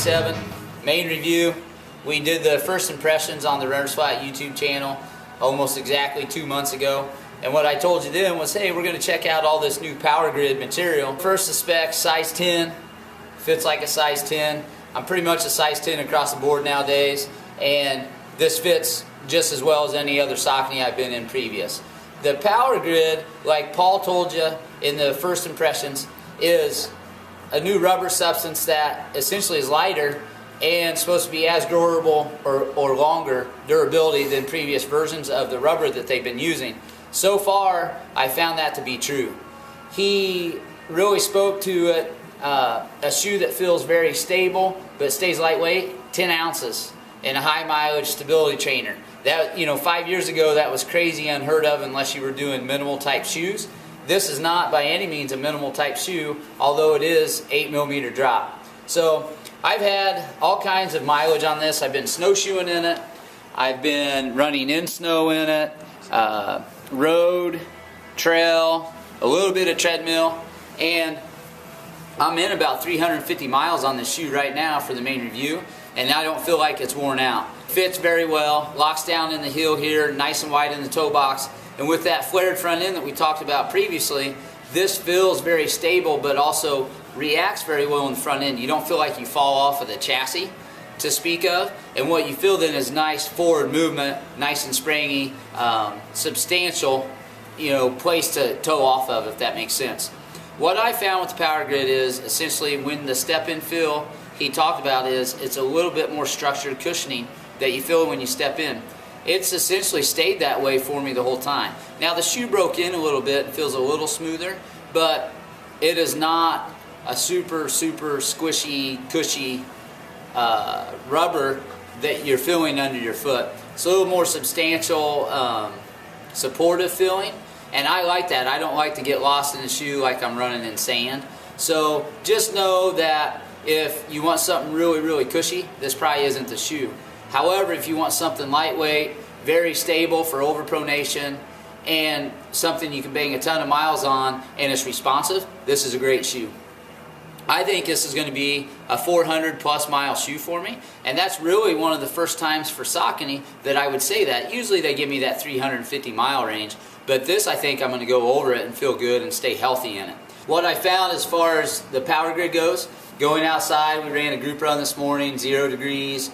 7 main review. We did the first impressions on the Runner's Flat YouTube channel almost exactly 2 months ago. And what I told you then was, hey, we're going to check out all this new Power Grid material. First the specs, size 10, fits like a size 10. I'm pretty much a size 10 across the board nowadays, and this fits just as well as any other Saucony I've been in previous. The Power Grid, like Paul told you in the first impressions, is a new rubber substance that essentially is lighter and supposed to be as durable or longer durability than previous versions of the rubber that they've been using. So far, I found that to be true. He really spoke to it, a shoe that feels very stable but stays lightweight, 10 ounces, and a high mileage stability trainer. That, 5 years ago, that was crazy unheard of unless you were doing minimal type shoes. This is not by any means a minimal type shoe, although it is 8mm drop. So I've had all kinds of mileage on this. I've been snowshoeing in it. I've been running in snow in it, road, trail, a little bit of treadmill, and I'm in about 350 miles on this shoe right now for the main review, and I don't feel like it's worn out. Fits very well, locks down in the heel here, nice and wide in the toe box, and with that flared front end that we talked about previously, this feels very stable but also reacts very well in the front end. You don't feel like you fall off of the chassis to speak of, and what you feel then is nice forward movement, nice and springy, substantial, place to toe off of, if that makes sense. What I found with the Power Grid is essentially when the step-in feel he talked about is it's a little bit more structured cushioning that you feel when you step in. It's essentially stayed that way for me the whole time. Now the shoe broke in a little bit, feels a little smoother, but it is not a super squishy, cushy rubber that you're feeling under your foot. It's a little more substantial, supportive feeling, and I like that. I don't like to get lost in the shoe like I'm running in sand. So just know that if you want something really cushy, this probably isn't the shoe. However, if you want something lightweight, very stable for overpronation, and something you can bang a ton of miles on and it's responsive, this is a great shoe. I think this is going to be a 400 plus mile shoe for me, and that's really one of the first times for Saucony that I would say that. Usually they give me that 350 mile range, but this I think I'm going to go over it and feel good and stay healthy in it. What I found as far as the Power Grid goes, going outside, we ran a group run this morning, 0 degrees,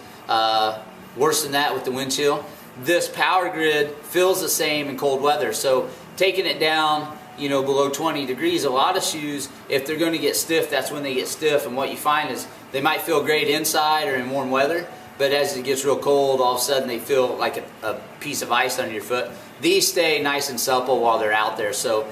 worse than that with the wind chill. This Power Grid feels the same in cold weather, so taking it down below 20 degrees, a lot of shoes, if they're going to get stiff, that's when they get stiff, and what you find is they might feel great inside or in warm weather, but as it gets real cold, all of a sudden they feel like a piece of ice under your foot. These stay nice and supple while they're out there, so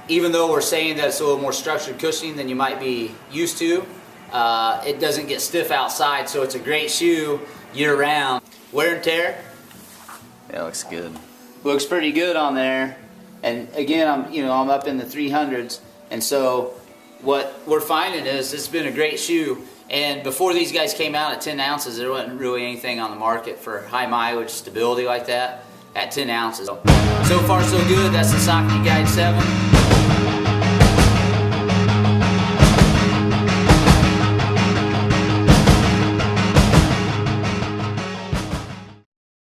even though we're saying that it's a little more structured cushioning than you might be used to, it doesn't get stiff outside, so it's a great shoe year-round. Wear and tear? Yeah, looks good. Looks pretty good on there. And again, I'm up in the 300s, and so what we're finding is it's been a great shoe. And before these guys came out at 10 ounces, there wasn't really anything on the market for high mileage stability like that at 10 ounces. So far so good. That's the Saucony Guide 7.